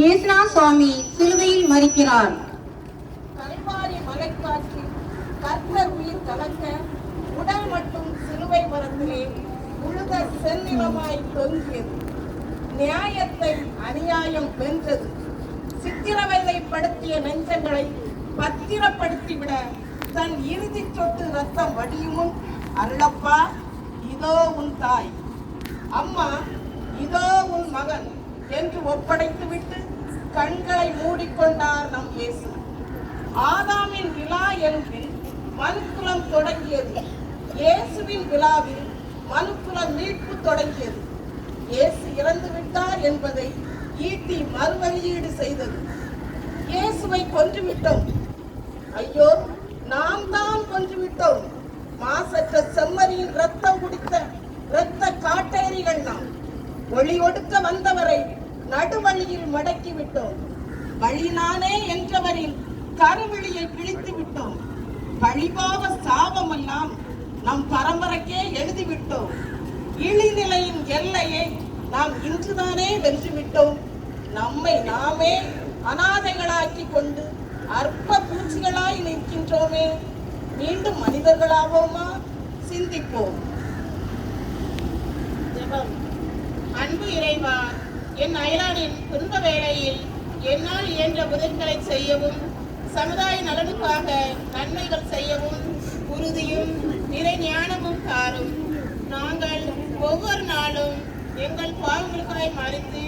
ஏசுனா சுவாமி சிலுவையில் மறிக்கிறார். கல்வாரி மலைக்காட்சி கர்த்தர் உயிர் கலக்க உடல் மட்டும் சிலுவை மரத்திலே உழுத செந்நிறமாய் தொங்கியது. நியாயத்தை அநியாயம் வென்றது. சித்திரவதைப்படுத்திய நெஞ்சங்களை பத்திரப்படுத்திவிட தன் இறுதி சொட்டு ரத்தம் வடியும். அருளப்பா, இதோ உன் தாய், அம்மா இதோ உன் மகன் என்று ஒப்படைத்துவிட்டு கண்களை மூடிக்கொண்டார் நம் இயேசு. ஆதாமின் விழா என்பில் மனுக்குலம் தொடங்கியது. இயேசுவின் விழாவில் மனுக்குலம் மீட்பு தொடங்கியது. இயேசு இறந்து விட்டார் என்பதை ஈட்டி மறுவெளியீடு செய்தது. இயேசுவை கொன்றுவிட்டோம். ஐயோ, நாம் தான் கொன்றுவிட்டோம். மாசற்ற செம்மறியின் ரத்தம் குடித்த இரத்த காட்டேரிகள் நாம். ஒளி ஒடுக்க வந்தவரை நடுவழியில் மடக்கி விட்டோம். வழிநானே என்றவரின் கருவிழியை கிழித்து விட்டோம். பழிபாவ சாபமெல்லாம் நம் பரம்பரைக்கே எழுதிவிட்டோம். இழிநிலையின் எல்லையை நாம் இன்றுதானே வென்றுவிட்டோம். நம்மை நாமே அனாதைகளாக்கி கொண்டு அற்ப பூச்சிகளாய் நிற்கின்றோமே. மீண்டும் மனிதர்களாவோமா? சிந்திப்போம். ஜெபம். அன்பு இறைவா, என் அயலானின் துன்ப வேளையில் என்னால் இயன்ற உதவிகளை செய்யவும், சமுதாய நலனுக்காக நன்மைகள் செய்யவும் உறுதியும் நிறை ஞானமும் தாரும். நாங்கள் ஒவ்வொரு நாளும் எங்கள் பாவங்களுக்காய் மறித்து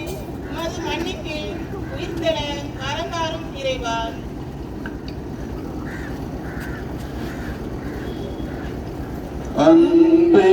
உமது மன்னிப்பில் உயிர்த்தெழ வரந்தாரும் இறைவா. அன்பே